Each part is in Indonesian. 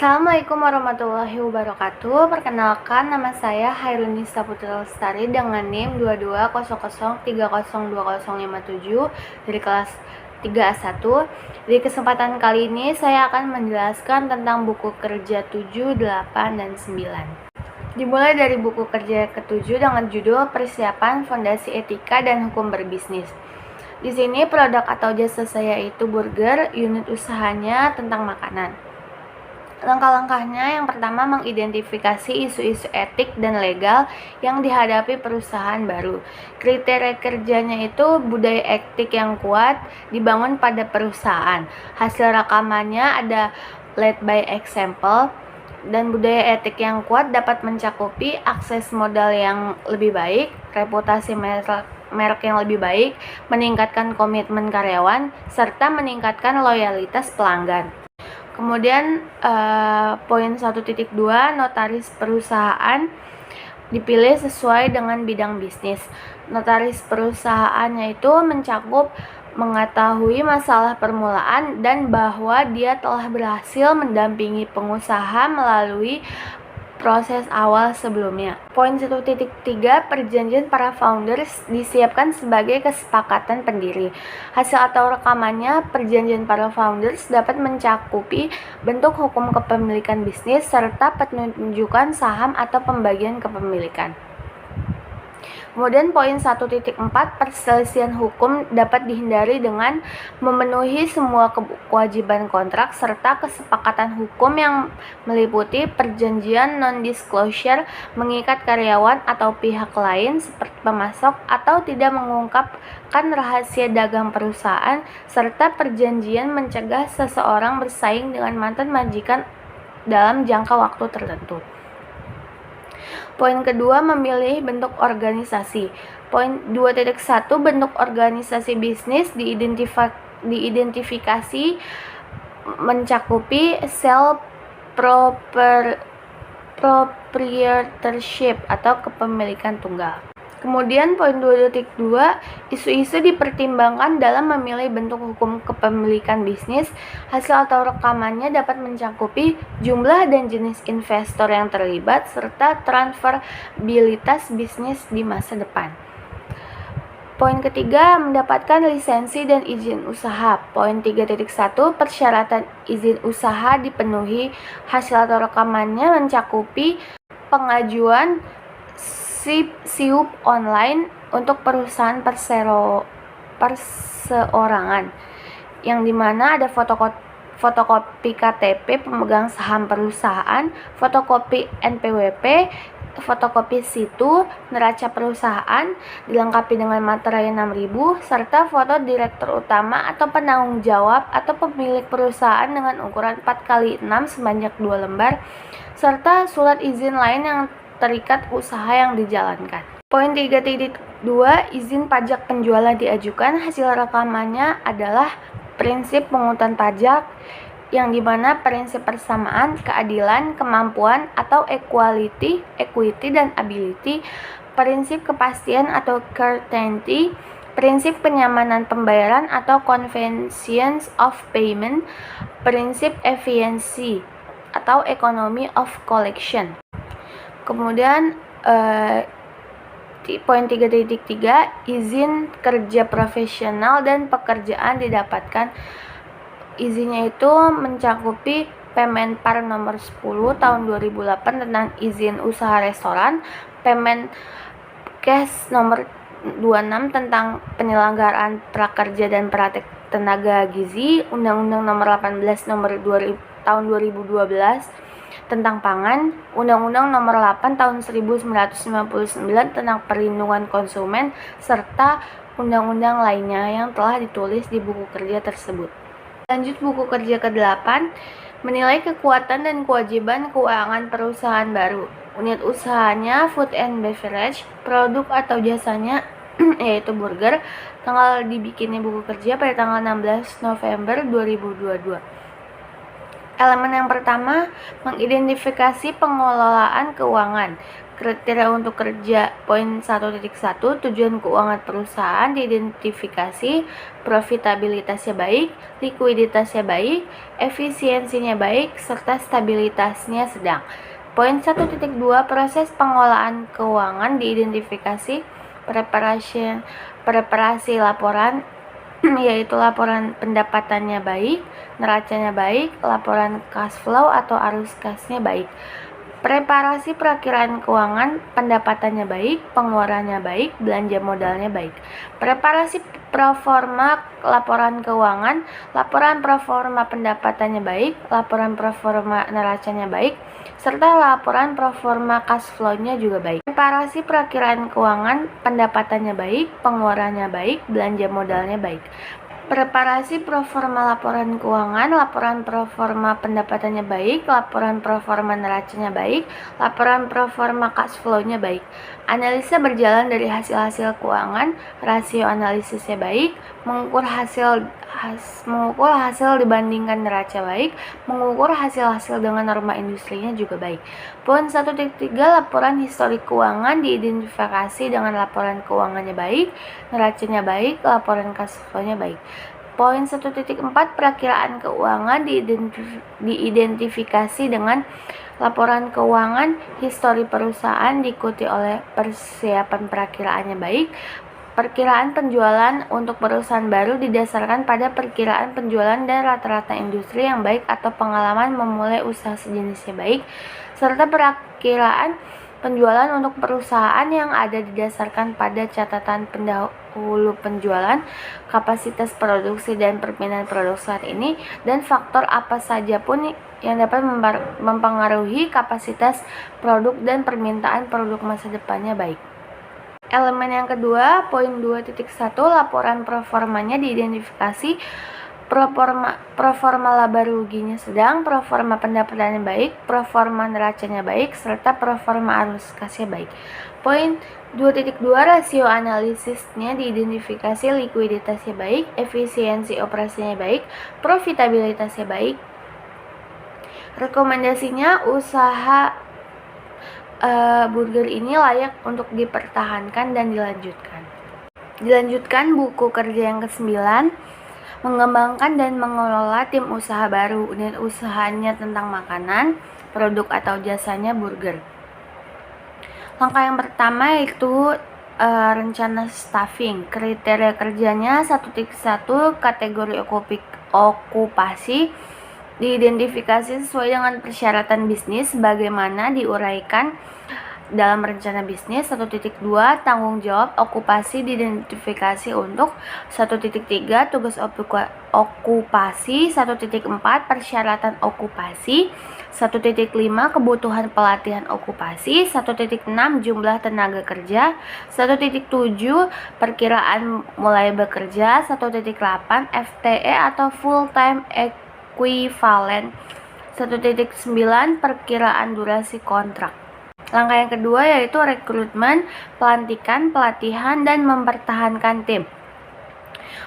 Assalamualaikum warahmatullahi wabarakatuh. Perkenalkan, nama saya Hairunisa Putri Lestari dengan NIM 2200302057 dari kelas 3A1. Di kesempatan kali ini saya akan menjelaskan tentang buku kerja 7, 8, dan 9. Dimulai dari buku kerja ke-7 dengan judul Persiapan Fondasi Etika dan Hukum Berbisnis. Di sini produk atau jasa saya itu burger, unit usahanya tentang makanan. Langkah-langkahnya yang pertama mengidentifikasi isu-isu etik dan legal yang dihadapi perusahaan baru. Kriteria kerjanya itu budaya etik yang kuat dibangun pada perusahaan. Hasil rekamannya ada lead by example, dan budaya etik yang kuat dapat mencakupi akses modal yang lebih baik, reputasi merek yang lebih baik, meningkatkan komitmen karyawan, serta meningkatkan loyalitas pelanggan. Kemudian poin 1.2, notaris perusahaan dipilih sesuai dengan bidang bisnis. Notaris perusahaannya itu mencakup mengetahui masalah permulaan dan bahwa dia telah berhasil mendampingi pengusaha melalui proses awal sebelumnya. Poin 1.3, perjanjian para founders disiapkan sebagai kesepakatan pendiri. Hasil atau rekamannya perjanjian para founders dapat mencakupi bentuk hukum kepemilikan bisnis serta penunjukan saham atau pembagian kepemilikan. Kemudian poin 1.4, perselisihan hukum dapat dihindari dengan memenuhi semua kewajiban kontrak serta kesepakatan hukum yang meliputi perjanjian non-disclosure, mengikat karyawan atau pihak lain seperti pemasok atau tidak mengungkapkan rahasia dagang perusahaan, serta perjanjian mencegah seseorang bersaing dengan mantan majikan dalam jangka waktu tertentu. Poin kedua, memilih bentuk organisasi. Poin 2.1, bentuk organisasi bisnis diidentifikasi mencakupi proprietorship atau kepemilikan tunggal. Kemudian poin 2.2, isu-isu dipertimbangkan dalam memilih bentuk hukum kepemilikan bisnis. Hasil atau rekamannya dapat mencakupi jumlah dan jenis investor yang terlibat serta transferabilitas bisnis di masa depan. Poin ketiga, mendapatkan lisensi dan izin usaha. Poin 3.1, persyaratan izin usaha dipenuhi. Hasil atau rekamannya mencakupi pengajuan SIUP online untuk perusahaan perseorangan, yang dimana ada fotokopi KTP pemegang saham perusahaan, fotokopi NPWP, fotokopi situ neraca perusahaan dilengkapi dengan materai 6.000, serta foto direktur utama atau penanggung jawab atau pemilik perusahaan dengan ukuran 4x6 sebanyak 2 lembar, serta surat izin lain yang terikat usaha yang dijalankan. Poin 3.2, izin pajak penjualan diajukan. Hasil rekamannya adalah prinsip pungutan pajak, yang dimana prinsip persamaan, keadilan, kemampuan atau equity, dan ability, prinsip kepastian atau certainty, prinsip kenyamanan pembayaran atau convenience of payment, prinsip efisiensi atau economy of collection. Kemudian poin 3.3, izin kerja profesional dan pekerjaan didapatkan. Izinnya itu mencakupi Permenpar nomor 10 tahun 2008 tentang izin usaha restoran, Permenkes nomor 26 tentang penyelenggaraan prakerja dan praktek tenaga gizi, Undang-Undang nomor 18 tahun 2012 tentang pangan, Undang-Undang nomor 8 tahun 1999 tentang perlindungan konsumen, serta undang-undang lainnya yang telah ditulis di buku kerja tersebut. Lanjut buku kerja ke-8, menilai kekuatan dan kewajiban keuangan perusahaan baru. Unit usahanya food and beverage, produk atau jasanya yaitu burger. Tanggal dibikinnya buku kerja pada tanggal 16 November 2022. Elemen yang pertama, mengidentifikasi pengelolaan keuangan. Kriteria untuk kerja. Poin 1.1, tujuan keuangan perusahaan diidentifikasi, profitabilitasnya baik, likuiditasnya baik, efisiensinya baik, serta stabilitasnya sedang. Poin 1.2, proses pengolahan keuangan diidentifikasi, preparasi laporan yaitu laporan pendapatannya baik, neracanya baik, laporan cash flow atau arus kasnya baik. Preparasi perakiraan keuangan, pendapatannya baik, pengeluarannya baik, belanja modalnya baik. Preparasi proforma laporan keuangan, laporan proforma pendapatannya baik, laporan proforma neracanya baik, serta laporan proforma cash flow-nya juga baik. Preparasi perakiraan keuangan, pendapatannya baik, pengeluarannya baik, belanja modalnya baik. Preparasi proforma laporan keuangan, laporan proforma pendapatannya baik, laporan proforma neracanya baik, laporan proforma cash flow-nya baik. Analisa berjalan dari hasil-hasil keuangan, rasio analisisnya baik, mengukur hasil dibandingkan neraca baik, mengukur hasil-hasil dengan norma industrinya juga baik. Poin 1.3, laporan historik keuangan diidentifikasi dengan laporan keuangannya baik, neracanya baik, laporan cash flow-nya baik. Poin 1.4, perakiraan keuangan diidentifikasi dengan laporan keuangan histori perusahaan diikuti oleh persiapan perakiraannya baik. Perkiraan penjualan untuk perusahaan baru didasarkan pada perkiraan penjualan dan rata-rata industri yang baik atau pengalaman memulai usaha sejenisnya baik, serta perakiraan penjualan untuk perusahaan yang ada didasarkan pada catatan pendahulu penjualan, kapasitas produksi dan permintaan produk saat ini, dan faktor apa saja pun yang dapat mempengaruhi kapasitas produk dan permintaan produk masa depannya baik. Elemen yang kedua, poin 2.1, laporan proformanya diidentifikasi, proforma laba ruginya sedang, proforma pendapatannya baik, proforma neracanya baik, serta proforma arus kasnya baik. Poin 2.2, rasio analisisnya diidentifikasi, likuiditasnya baik, efisiensi operasinya baik, profitabilitasnya baik. Rekomendasinya, usaha burger ini layak untuk dipertahankan dan dilanjutkan. Dilanjutkan buku kerja yang ke-9, mengembangkan dan mengelola tim usaha baru. Unit usahanya tentang makanan, produk atau jasanya burger. Langkah yang pertama yaitu rencana staffing. Kriteria kerjanya 1.1, kategori okupasi diidentifikasi sesuai dengan persyaratan bisnis bagaimana diuraikan dalam rencana bisnis. 1.2, tanggung jawab okupasi diidentifikasi untuk 1.3, tugas okupasi. 1.4, persyaratan okupasi. 1.5, kebutuhan pelatihan okupasi. 1.6, jumlah tenaga kerja. 1.7, perkiraan mulai bekerja. 1.8, FTE atau full time equivalent. 1.9, perkiraan durasi kontrak. Langkah yang kedua yaitu rekrutmen, pelantikan, pelatihan, dan mempertahankan tim.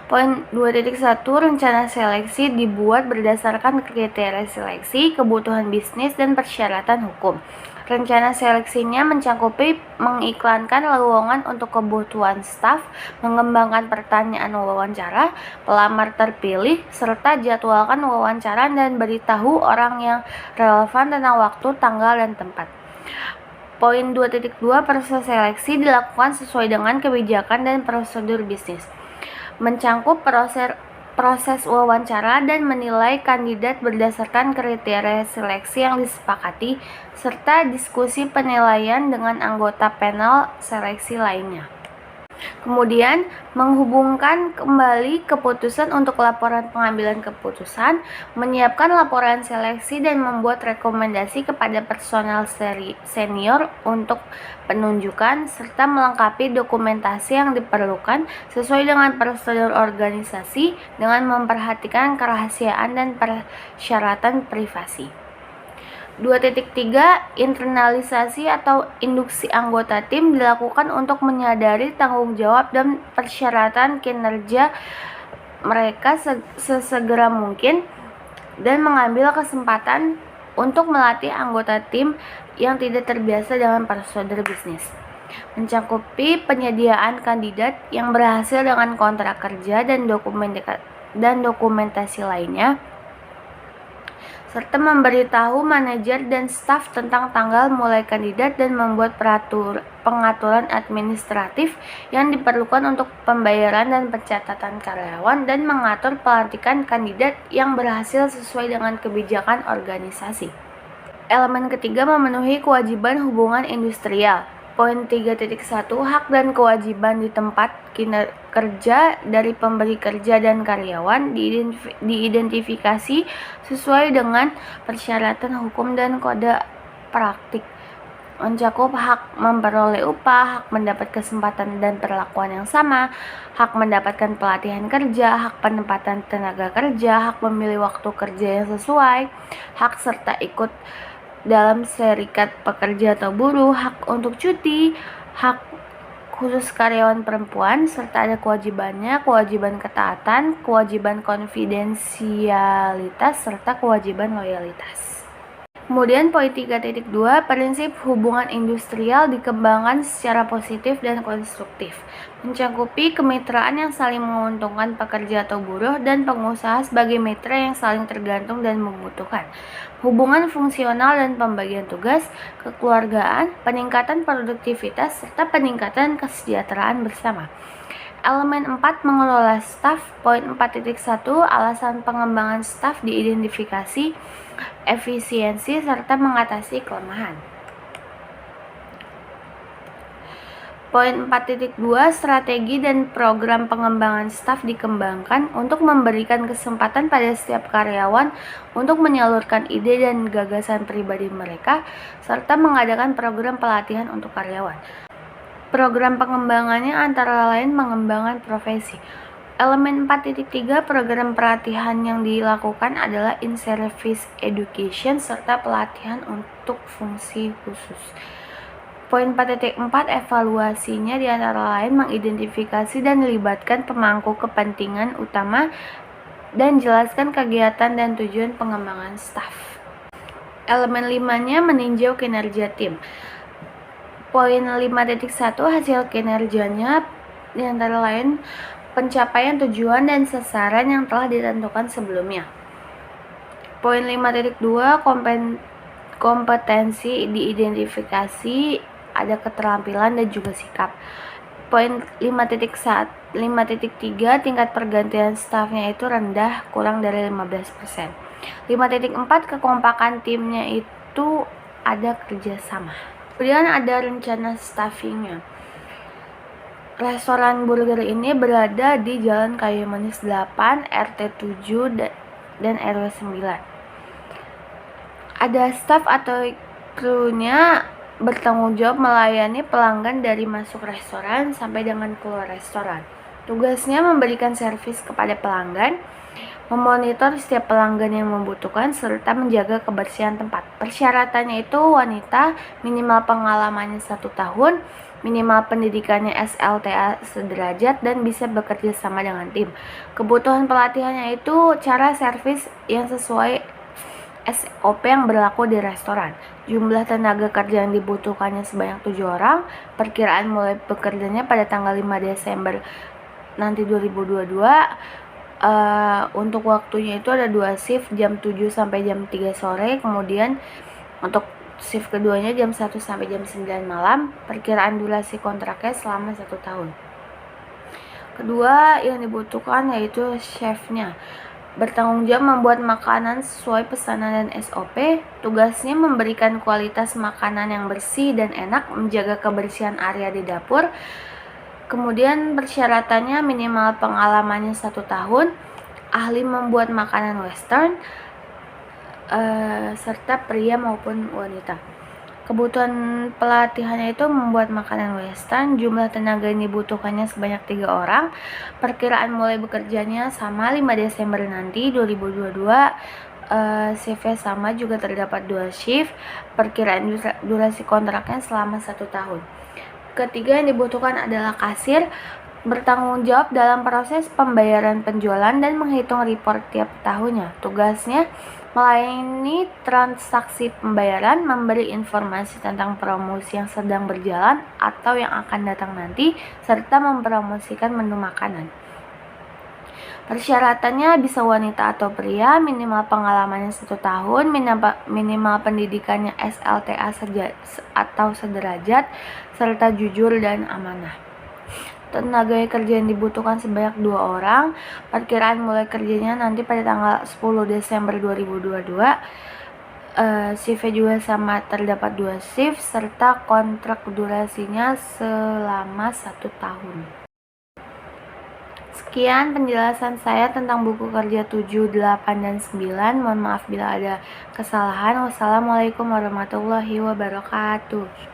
Poin 2.1, rencana seleksi dibuat berdasarkan kriteria seleksi, kebutuhan bisnis, dan persyaratan hukum. Rencana seleksinya mencakupi mengiklankan lowongan untuk kebutuhan staf, mengembangkan pertanyaan wawancara, pelamar terpilih, serta jadwalkan wawancara dan beritahu orang yang relevan tentang waktu, tanggal, dan tempat. Poin 2.2, proses seleksi dilakukan sesuai dengan kebijakan dan prosedur bisnis. Mencakup proses wawancara dan menilai kandidat berdasarkan kriteria seleksi yang disepakati, serta diskusi penilaian dengan anggota panel seleksi lainnya. Kemudian, menghubungkan kembali keputusan untuk laporan pengambilan keputusan, menyiapkan laporan seleksi dan membuat rekomendasi kepada personel senior untuk penunjukan, serta melengkapi dokumentasi yang diperlukan sesuai dengan prosedur organisasi dengan memperhatikan kerahasiaan dan persyaratan privasi. 2.3, internalisasi atau induksi anggota tim dilakukan untuk menyadari tanggung jawab dan persyaratan kinerja mereka sesegera mungkin dan mengambil kesempatan untuk melatih anggota tim yang tidak terbiasa dengan prosedur bisnis. Mencakupi penyediaan kandidat yang berhasil dengan kontrak kerja dan dokumentasi lainnya, serta memberitahu manajer dan staf tentang tanggal mulai kandidat dan membuat pengaturan administratif yang diperlukan untuk pembayaran dan pencatatan karyawan dan mengatur pelantikan kandidat yang berhasil sesuai dengan kebijakan organisasi. Elemen ketiga memenuhi kewajiban hubungan industrial. Poin 3.1 hak dan kewajiban di tempat kerja dari pemberi kerja dan karyawan diidentifikasi sesuai dengan persyaratan hukum dan kode praktik. Mencakup hak memperoleh upah, hak mendapat kesempatan dan perlakuan yang sama, hak mendapatkan pelatihan kerja, hak penempatan tenaga kerja, hak memilih waktu kerja yang sesuai, hak serta ikut dalam serikat pekerja atau buruh, hak untuk cuti, hak khusus karyawan perempuan, serta ada kewajiban ketaatan, kewajiban konfidensialitas, serta kewajiban loyalitas. Kemudian poin 3.2, prinsip hubungan industrial dikembangkan secara positif dan konstruktif, mencakupi kemitraan yang saling menguntungkan pekerja atau buruh dan pengusaha sebagai mitra yang saling tergantung dan membutuhkan, hubungan fungsional dan pembagian tugas, kekeluargaan, peningkatan produktivitas, serta peningkatan kesejahteraan bersama. Elemen 4 mengelola staf. Poin 4.1 alasan pengembangan staf diidentifikasi, efisiensi, serta mengatasi kelemahan. Poin 4.2 strategi dan program pengembangan staf dikembangkan untuk memberikan kesempatan pada setiap karyawan untuk menyalurkan ide dan gagasan pribadi mereka, serta mengadakan program pelatihan untuk karyawan. Program pengembangannya antara lain mengembangkan profesi. Elemen 4.3 program pelatihan yang dilakukan adalah in-service education serta pelatihan untuk fungsi khusus. Poin 4.4 evaluasinya diantara lain mengidentifikasi dan melibatkan pemangku kepentingan utama dan jelaskan kegiatan dan tujuan pengembangan staf. Elemen 5-nya meninjau kinerja tim. Poin 5.1 hasil kinerjanya diantara lain pencapaian tujuan dan sasaran yang telah ditentukan sebelumnya. Poin 5.2 kompetensi diidentifikasi, ada keterampilan dan juga sikap. Poin 5.3 tingkat pergantian stafnya itu rendah, kurang dari 15%. 5.4 kekompakan timnya itu ada kerjasama. Kemudian ada rencana staffingnya. Restoran burger ini berada di Jalan Kayu Manis 8, RT 7 dan RW 9. Ada staf atau krunya bertanggung jawab melayani pelanggan dari masuk restoran sampai dengan keluar restoran. Tugasnya memberikan servis kepada pelanggan, memonitor setiap pelanggan yang membutuhkan, serta menjaga kebersihan tempat. Persyaratannya itu wanita, minimal pengalamannya 1 tahun, minimal pendidikannya SLTA sederajat, dan bisa bekerja sama dengan tim. Kebutuhan pelatihannya itu cara servis yang sesuai SOP yang berlaku di restoran. Jumlah tenaga kerja yang dibutuhkannya sebanyak 7 orang. Perkiraan mulai bekerjanya pada tanggal 5 Desember nanti 2022. Untuk waktunya itu ada 2 shift, jam 7 sampai jam 3 sore. Kemudian untuk shift keduanya jam 1 sampai jam 9 malam. Perkiraan durasi kontraknya selama 1 tahun. Kedua yang dibutuhkan yaitu chefnya. Bertanggung jawab membuat makanan sesuai pesanan dan SOP. Tugasnya memberikan kualitas makanan yang bersih dan enak, menjaga kebersihan area di dapur. Kemudian persyaratannya minimal pengalamannya 1 tahun, ahli membuat makanan western, serta pria maupun wanita. Kebutuhan pelatihannya itu membuat makanan western. Jumlah tenaga yang dibutuhkannya sebanyak 3 orang. Perkiraan mulai bekerjanya sama 5 Desember nanti 2022. Shiftnya sama, juga terdapat 2 shift. Perkiraan durasi kontraknya selama 1 tahun. Ketiga yang dibutuhkan adalah kasir, bertanggung jawab dalam proses pembayaran penjualan dan menghitung report tiap tahunnya. Tugasnya melayani transaksi pembayaran, memberi informasi tentang promosi yang sedang berjalan atau yang akan datang nanti, serta mempromosikan menu makanan. Persyaratannya bisa wanita atau pria, minimal pengalamannya 1 tahun, minimal pendidikannya SLTA atau sederajat, serta jujur dan amanah. Tenaga kerja yang dibutuhkan sebanyak 2 orang. Perkiraan mulai kerjanya nanti pada tanggal 10 Desember 2022. CV juga sama, terdapat 2 shift serta kontrak durasinya selama 1 tahun. Sekian penjelasan saya tentang buku kerja 7, 8, dan 9. Mohon maaf bila ada kesalahan. Wassalamualaikum warahmatullahi wabarakatuh.